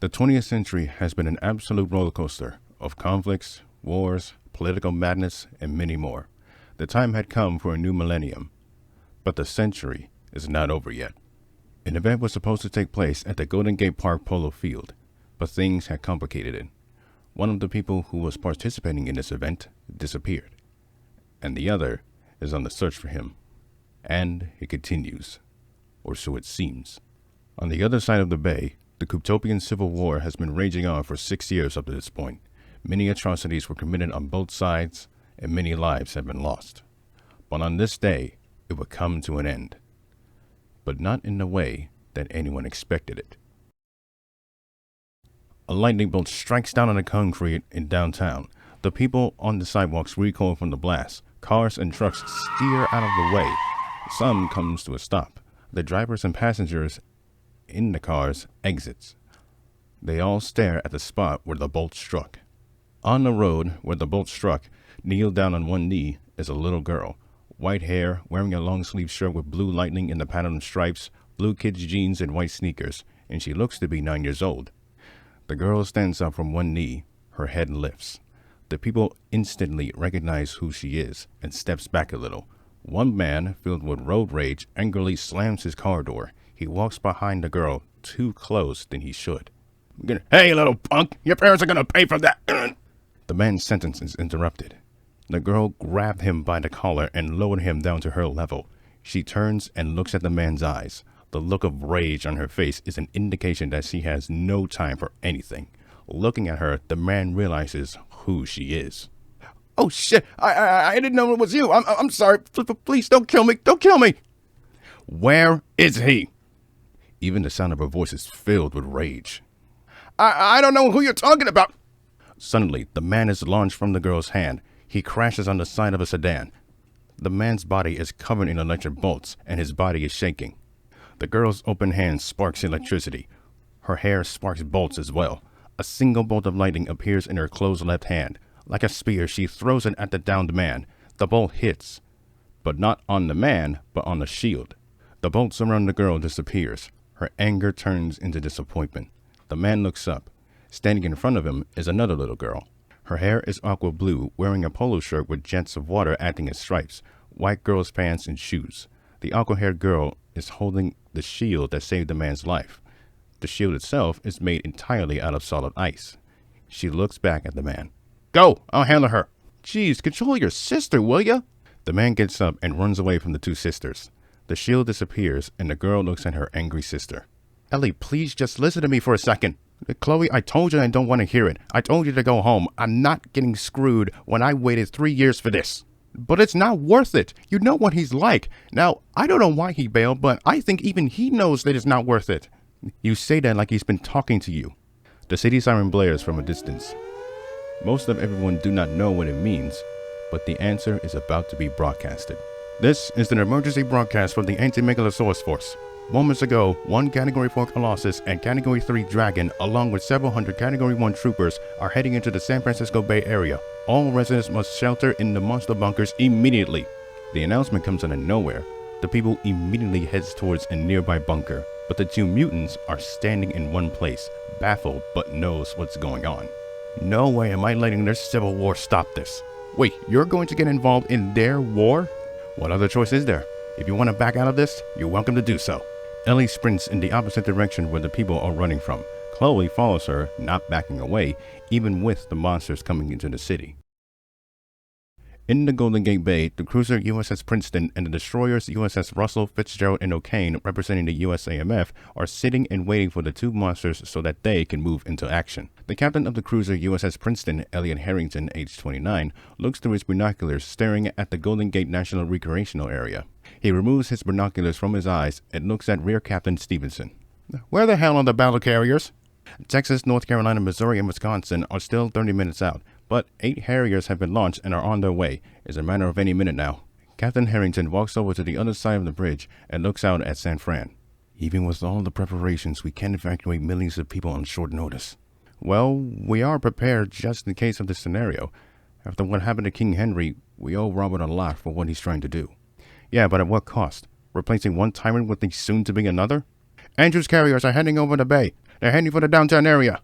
The 20th century has been an absolute roller coaster of conflicts, wars, political madness, and many more. The time had come for a new millennium, but the century is not over yet. An event was supposed to take place at the Golden Gate Park Polo Field, but things had complicated it. One of the people who was participating in this event disappeared, and the other is on the search for him. And it continues, or so it seems. On the other side of the bay, the Cryptopian Civil War has been raging on for 6 years up to this point. Many atrocities were committed on both sides, and many lives have been lost. But on this day, it would come to an end. But not in the way that anyone expected it. A lightning bolt strikes down on the concrete in downtown. The people on the sidewalks recoil from the blast. Cars and trucks steer out of the way. Some comes to a stop. The drivers and passengers in the cars exits. They all stare at the spot where the bolt struck. On the road where the bolt struck, kneeled down on one knee, is a little girl. White hair, wearing a long-sleeved shirt with blue lightning in the pattern of stripes, blue kids' jeans, and white sneakers, and she looks to be 9 years old. The girl stands up from one knee, her head lifts. The people instantly recognize who she is and steps back a little. One man, filled with road rage, angrily slams his car door. He walks behind the girl, too close than he should. "Hey, little punk, your parents are gonna pay for that." The man's sentence is interrupted. The girl grabbed him by the collar and lowered him down to her level. She turns and looks at the man's eyes. The look of rage on her face is an indication that she has no time for anything. Looking at her, the man realizes who she is. "Oh shit, I didn't know it was you. I'm sorry. Please don't kill me. Don't kill me." "Where is he?" Even the sound of her voice is filled with rage. I don't know who you're talking about." Suddenly, the man is launched from the girl's hand. He crashes on the side of a sedan. The man's body is covered in electric bolts, and his body is shaking. The girl's open hand sparks electricity. Her hair sparks bolts as well. A single bolt of lightning appears in her closed left hand. Like a spear, she throws it at the downed man. The bolt hits, but not on the man, but on the shield. The bolt around the girl disappears. Her anger turns into disappointment. The man looks up. Standing in front of him is another little girl. Her hair is aqua blue, wearing a polo shirt with jets of water acting as stripes, white girl's pants and shoes. The aqua-haired girl is holding the shield that saved the man's life. The shield itself is made entirely out of solid ice. She looks back at the man. "Go, I'll handle her." "Geez, control your sister, will ya?" The man gets up and runs away from the two sisters. The shield disappears, and the girl looks at her angry sister. "Ellie, please just listen to me for a second." "Chloe, I told you I don't want to hear it. I told you to go home. I'm not getting screwed when I waited 3 years for this." "But it's not worth it. You know what he's like. Now, I don't know why he bailed, but I think even he knows that it's not worth it." You say that like he's been talking to you. The city siren blares from a distance. Most of everyone do not know what it means, but the answer is about to be broadcasted. This is an emergency broadcast from the Anti-Megalosaurus Force. Moments ago, one Category 4 Colossus and Category 3 Dragon, along with several hundred Category 1 troopers, are heading into the San Francisco Bay Area. All residents must shelter in the monster bunkers immediately. The announcement comes out of nowhere. The people immediately heads towards a nearby bunker, but the two mutants are standing in one place, baffled but knows what's going on. No way am I letting their civil war stop this. Wait, you're going to get involved in their war? What other choice is there? If you want to back out of this, you're welcome to do so. Ellie sprints in the opposite direction where the people are running from. Chloe follows her, not backing away, even with the monsters coming into the city. In the Golden Gate Bay, the cruiser USS Princeton and the destroyers USS Russell, Fitzgerald, and O'Kane, representing the USAMF, are sitting and waiting for the two monsters so that they can move into action. The captain of the cruiser USS Princeton, Elliot Harrington, age 29, looks through his binoculars, staring at the Golden Gate National Recreational Area. He removes his binoculars from his eyes and looks at Rear Captain Stevenson. Where the hell are the battle carriers? Texas, North Carolina, Missouri, and Wisconsin are still 30 minutes out, but 8 Harriers have been launched and are on their way. It's a matter of any minute now. Captain Harrington walks over to the other side of the bridge and looks out at San Fran. Even with all the preparations, we can't evacuate millions of people on short notice. Well, we are prepared just in case of this scenario. After what happened to King Henry, we owe Robert a lot for what he's trying to do. Yeah, but at what cost? Replacing one tyrant with the soon-to-be another? Andrews carriers are heading over the bay. They're heading for the downtown area.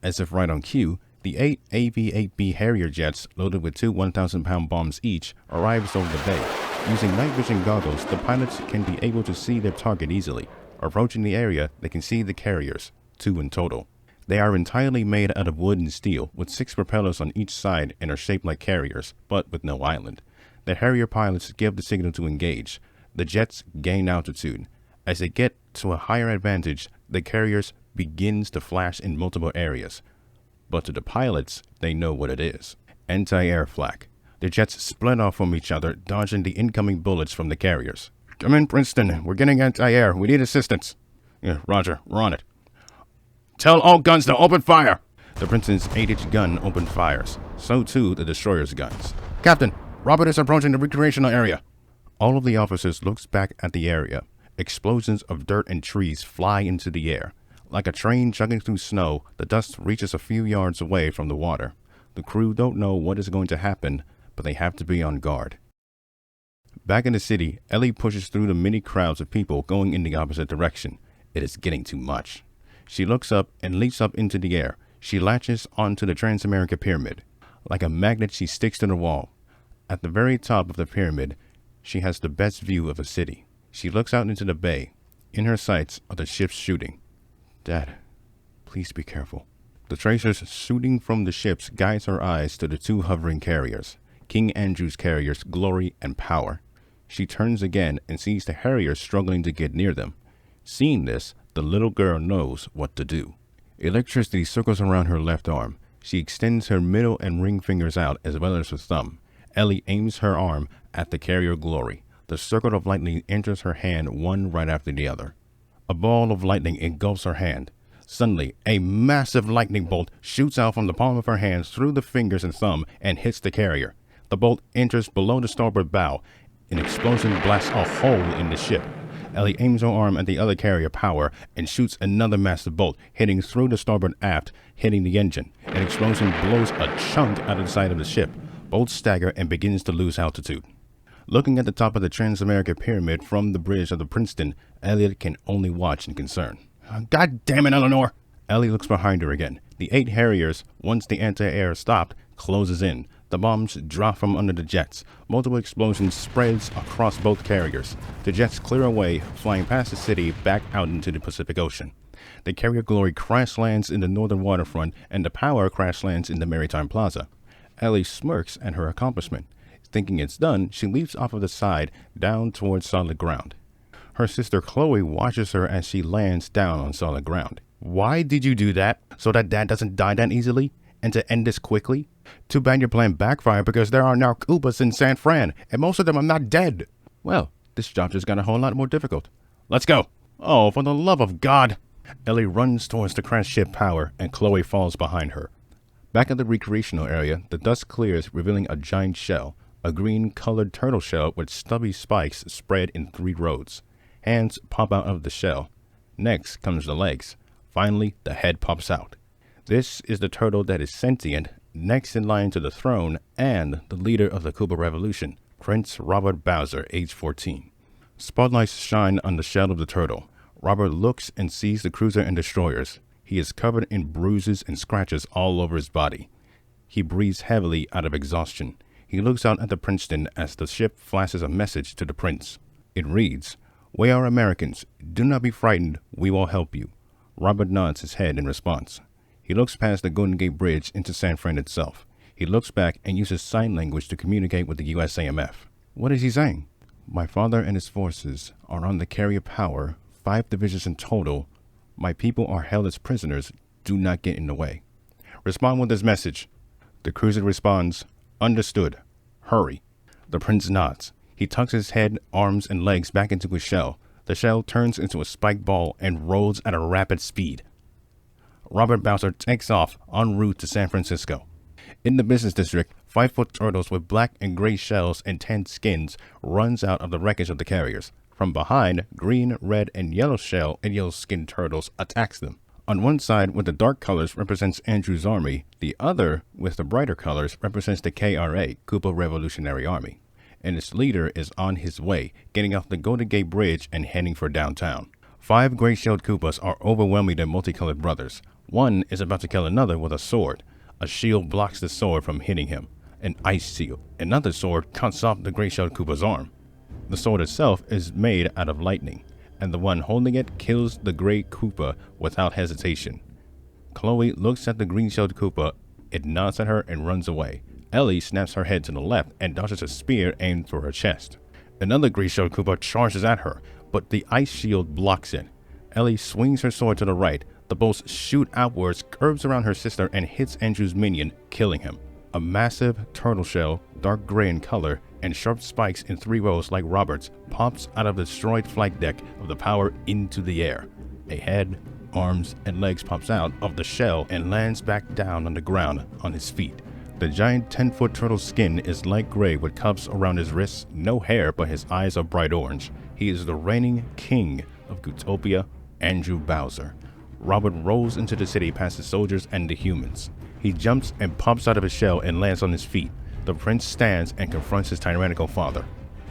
As if right on cue, the 8 AV-8B Harrier jets, loaded with 2 1,000-pound bombs each, arrives over the bay. Using night vision goggles, the pilots can be able to see their target easily. Approaching the area, they can see the carriers, 2 in total. They are entirely made out of wood and steel, with 6 propellers on each side and are shaped like carriers, but with no island. The Harrier pilots give the signal to engage. The jets gain altitude. As they get to a higher advantage, the carriers begins to flash in multiple areas. But to the pilots, they know what it is. Anti-air flak. The jets split off from each other, dodging the incoming bullets from the carriers. Come in, Princeton. We're getting anti-air. We need assistance. Yeah, roger. We're on it. Tell all guns to open fire! The Princeton's 8-inch gun opened fires. So too the destroyer's guns. Captain, Robert is approaching the recreational area. All of the officers looks back at the area. Explosions of dirt and trees fly into the air. Like a train chugging through snow, the dust reaches a few yards away from the water. The crew don't know what is going to happen, but they have to be on guard. Back in the city, Ellie pushes through the many crowds of people going in the opposite direction. It is getting too much. She looks up and leaps up into the air. She latches onto the Transamerica Pyramid. Like a magnet, she sticks to the wall. At the very top of the pyramid, she has the best view of the city. She looks out into the bay. In her sights are the ships shooting. Dad, please be careful. The tracers shooting from the ships guides her eyes to the 2 hovering carriers, King Andrew's carriers Glory and Power. She turns again and sees the Harriers struggling to get near them. Seeing this, the little girl knows what to do. Electricity circles around her left arm. She extends her middle and ring fingers out as well as her thumb. Ellie aims her arm at the carrier Glory. The circle of lightning enters her hand one right after the other. A ball of lightning engulfs her hand. Suddenly, a massive lightning bolt shoots out from the palm of her hand through the fingers and thumb and hits the carrier. The bolt enters below the starboard bow. An explosion blasts a hole in the ship. Ellie aims her arm at the other carrier Power and shoots another massive bolt, hitting through the starboard aft, hitting the engine. An explosion blows a chunk out of the side of the ship. Both stagger and begins to lose altitude. Looking at the top of the Transamerica Pyramid from the bridge of the Princeton, Elliot can only watch in concern. God damn it, Eleanor! Ellie looks behind her again. The 8 Harriers, once the anti-air stopped, closes in. The bombs drop from under the jets. Multiple explosions spreads across both carriers. The jets clear away, flying past the city back out into the Pacific Ocean. The carrier Glory crash lands in the northern waterfront, and the Power crash lands in the Maritime Plaza. Ellie smirks at her accomplishment. Thinking it's done, she leaps off of the side, down towards solid ground. Her sister Chloe watches her as she lands down on solid ground. Why did you do that? So that Dad doesn't die that easily? And to end this quickly? Too bad your plan backfired because there are now Koopas in San Fran, and most of them are not dead. Well, this job just got a whole lot more difficult. Let's go. Oh, for the love of God. Ellie runs towards the crashed ship power, and Chloe falls behind her. Back at the recreational area, the dust clears, revealing a giant shell, a green-colored turtle shell with stubby spikes spread in 3 rows. Hands pop out of the shell. Next comes the legs. Finally, the head pops out. This is the turtle that is sentient, next in line to the throne, and the leader of the Koopa Revolution, Prince Robert Bowser, age 14. Spotlights shine on the shell of the turtle. Robert looks and sees the cruiser and destroyers. He is covered in bruises and scratches all over his body. He breathes heavily out of exhaustion. He looks out at the Princeton as the ship flashes a message to the prince. It reads, "We are Americans. Do not be frightened. We will help you." Robert nods his head in response. He looks past the Golden Gate Bridge into San Fran itself. He looks back and uses sign language to communicate with the USAMF. What is he saying? "My father and his forces are on the carrier power, 5 divisions in total. My people are held as prisoners. Do not get in the way. Respond with this message." The cruiser responds, "Understood. Hurry." The prince nods. He tucks his head, arms, and legs back into his shell. The shell turns into a spiked ball and rolls at a rapid speed. Robert Bowser takes off en route to San Francisco. In the business district, 5-foot turtles with black and gray shells and tanned skins runs out of the wreckage of the carriers. From behind, green, red, and yellow shell and yellow skinned turtles attacks them. On one side with the dark colors represents Andrew's army, the other with the brighter colors represents the KRA, Koopa Revolutionary Army, and its leader is on his way, getting off the Golden Gate Bridge and heading for downtown. 5 gray-shelled Koopas are overwhelming their multicolored brothers. One is about to kill another with a sword. A shield blocks the sword from hitting him, an ice shield. Another sword cuts off the gray-shelled Koopa's arm. The sword itself is made out of lightning, and the one holding it kills the gray Koopa without hesitation. Chloe looks at the green-shelled Koopa, it nods at her and runs away. Ellie snaps her head to the left and dodges a spear aimed for her chest. Another gray-shelled Koopa charges at her, but the ice shield blocks it. Ellie swings her sword to the right. The bolts shoot outwards, curves around her sister, and hits Andrew's minion, killing him. A massive turtle shell, dark gray in color, and sharp spikes in 3 rows like Robert's, pops out of the destroyed flight deck of the power into the air. A head, arms, and legs pops out of the shell and lands back down on the ground on his feet. The giant 10-foot turtle's skin is light gray with cuffs around his wrists, no hair, but his eyes are bright orange. He is the reigning king of Gootopia, Andrew Bowser. Robert rolls into the city past the soldiers and the humans. He jumps and pops out of his shell and lands on his feet. The prince stands and confronts his tyrannical father.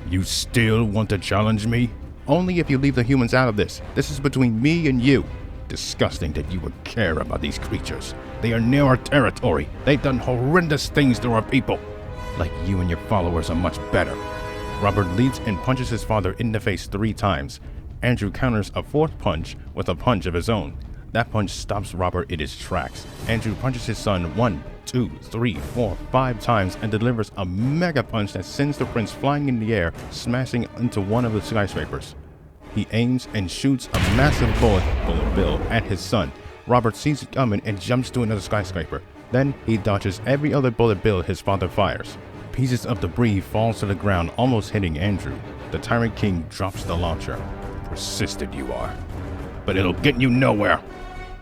"You still want to challenge me?" "Only if you leave the humans out of this. This is between me and you." "Disgusting that you would care about these creatures. They are near our territory. They've done horrendous things to our people. Like you and your followers are much better." Robert leads and punches his father in the face 3 times. Andrew counters a 4th punch with a punch of his own. That punch stops Robert in his tracks. Andrew punches his son 1, 2, 3, 4, 5 times and delivers a mega punch that sends the prince flying in the air, smashing into one of the skyscrapers. He aims and shoots a massive bullet bill at his son. Robert sees it coming and jumps to another skyscraper. Then he dodges every other bullet bill his father fires. Pieces of debris fall to the ground, almost hitting Andrew. The Tyrant King drops the launcher. "Persistent you are, but it'll get you nowhere."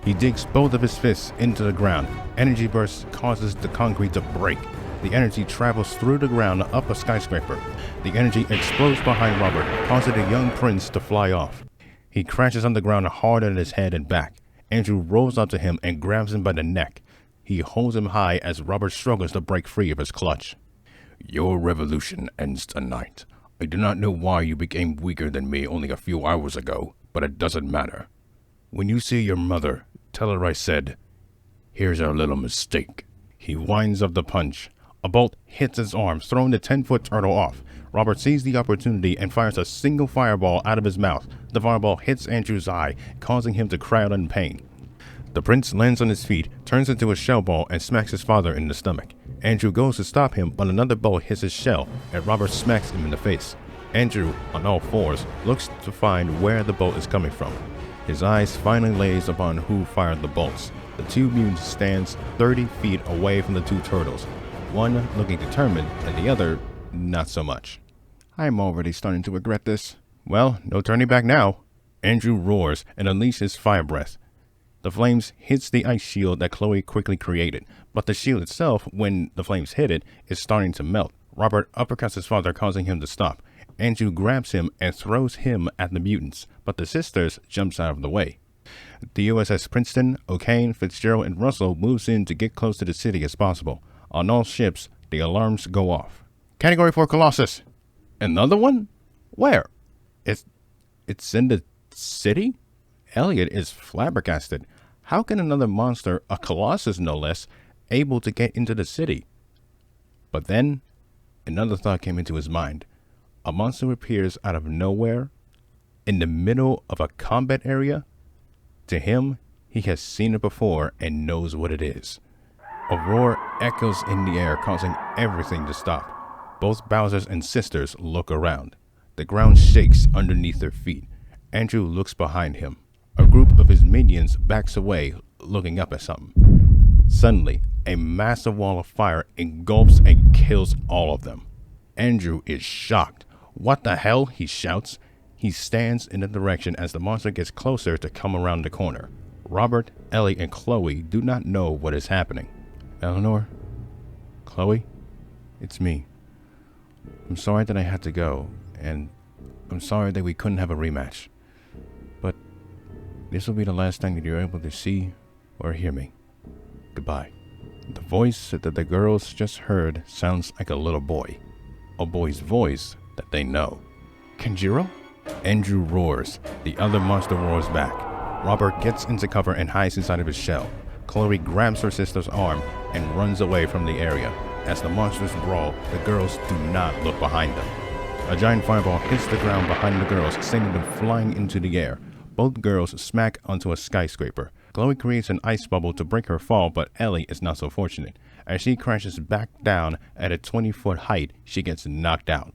He digs both of his fists into the ground. Energy burst causes the concrete to break. The energy travels through the ground up a skyscraper. The energy explodes behind Robert, causing the young prince to fly off. He crashes on the ground hard at his head and back. Andrew rolls up to him and grabs him by the neck. He holds him high as Robert struggles to break free of his clutch. "Your revolution ends tonight. I do not know why you became weaker than me only a few hours ago, but it doesn't matter. When you see your mother, tell her I said, 'Here's our little mistake.'" He winds up the punch. A bolt hits his arm, throwing the 10-foot turtle off. Robert sees the opportunity and fires a single fireball out of his mouth. The fireball hits Andrew's eye, causing him to cry out in pain. The prince lands on his feet, turns into a shell ball, and smacks his father in the stomach. Andrew goes to stop him, but another bullet hits his shell, and Robert smacks him in the face. Andrew, on all fours, looks to find where the bolt is coming from. His eyes finally lays upon who fired the bolts. The 2 mutants stands 30 feet away from the 2 turtles, one looking determined and the other not so much. "I'm already starting to regret this." "Well, no turning back now." Andrew roars and unleashes fire breath. The flames hits the ice shield that Chloe quickly created, but the shield itself, when the flames hit it, is starting to melt. Robert uppercuts his father, causing him to stop. Andrew grabs him and throws him at the mutants, but the sisters jumps out of the way. The USS Princeton, O'Kane, Fitzgerald, and Russell moves in to get close to the city as possible. On all ships, the alarms go off. Category 4 Colossus. Another one? Where? It's in the city? Elliot is flabbergasted. How can another monster, a Colossus no less, able to get into the city? But then, another thought came into his mind. A monster appears out of nowhere, in the middle of a combat area. To him, he has seen it before and knows what it is. A roar echoes in the air, causing everything to stop. Both Bowser's and sisters look around. The ground shakes underneath their feet. Andrew looks behind him. A group of his minions backs away, looking up at something. Suddenly, a massive wall of fire engulfs and kills all of them. Andrew is shocked. What the hell? He shouts. He stands in the direction as the monster gets closer to come around the corner. Robert, Ellie, and Chloe do not know what is happening. Eleanor? Chloe? It's me. I'm sorry that I had to go, and I'm sorry that we couldn't have a rematch. But this will be the last time that you're able to see or hear me. Goodbye. The voice that the girls just heard sounds like a little boy. A boy's voice that they know. Kenjiro? Andrew roars. The other monster roars back. Robert gets into cover and hides inside of his shell. Chloe grabs her sister's arm and runs away from the area. As the monsters brawl, the girls do not look behind them. A giant fireball hits the ground behind the girls, sending them flying into the air. Both girls smack onto a skyscraper. Chloe creates an ice bubble to break her fall, but Ellie is not so fortunate. As she crashes back down at a 20-foot height, she gets knocked out.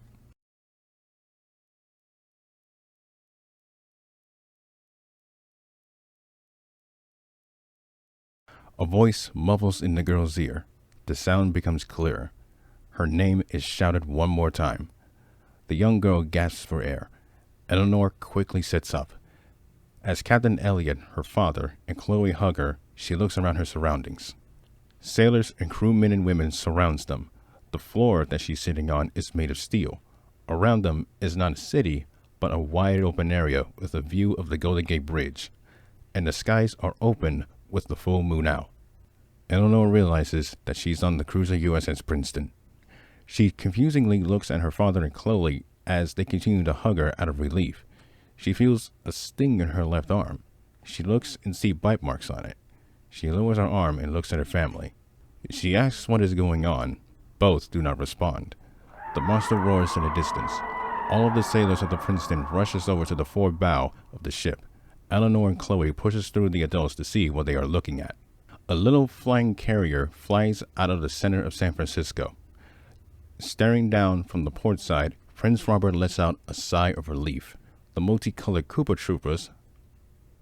A voice muffles in the girl's ear. The sound becomes clearer. Her name is shouted one more time. The young girl gasps for air. Eleanor quickly sits up. As Captain Elliot, her father, and Chloe hug her, she looks around her surroundings. Sailors and crewmen and women surrounds them. The floor that she's sitting on is made of steel. Around them is not a city, but a wide open area with a view of the Golden Gate Bridge. And the skies are open with the full moon out. Eleanor realizes that she's on the cruiser USS Princeton. She confusingly looks at her father and Chloe as they continue to hug her out of relief. She feels a sting in her left arm. She looks and sees bite marks on it. She lowers her arm and looks at her family. She asks what is going on. Both do not respond. The monster roars in the distance. All of the sailors of the Princeton rushes over to the forward bow of the ship. Eleanor and Chloe pushes through the adults to see what they are looking at. A little flying carrier flies out of the center of San Francisco. Staring down from the port side, Prince Robert lets out a sigh of relief. The multicolored Koopa Troopers,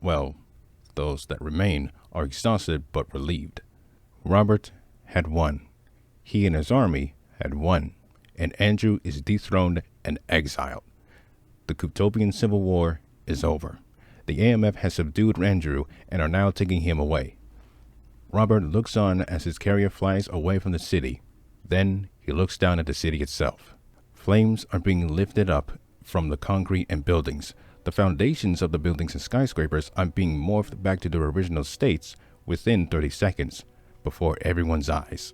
well, those that remain, are exhausted but relieved. Robert had won. He and his army had won, and Andrew is dethroned and exiled. The Cootopian Civil War is over. The AMF has subdued Andrew and are now taking him away. Robert looks on as his carrier flies away from the city. Then he looks down at the city itself. Flames are being lifted up from the concrete and buildings. The foundations of the buildings and skyscrapers are being morphed back to their original states within 30 seconds, before everyone's eyes.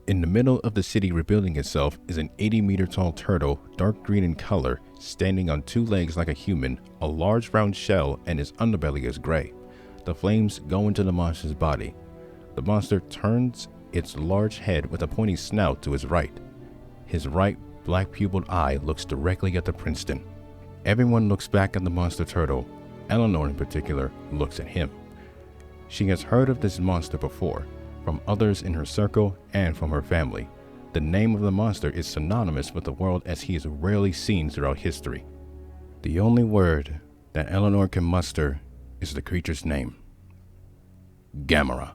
In the middle of the city rebuilding itself is an 80-meter-tall turtle, dark green in color, standing on two legs like a human, a large round shell, and his underbelly is gray. The flames go into the monster's body. The monster turns its large head with a pointy snout to his right. His right black pupiled eye looks directly at the Princeton. Everyone looks back at the monster turtle. Eleanor in particular looks at him. She has heard of this monster before, from others in her circle and from her family. The name of the monster is synonymous with the world as he is rarely seen throughout history. The only word that Eleanor can muster is the creature's name. Gamera.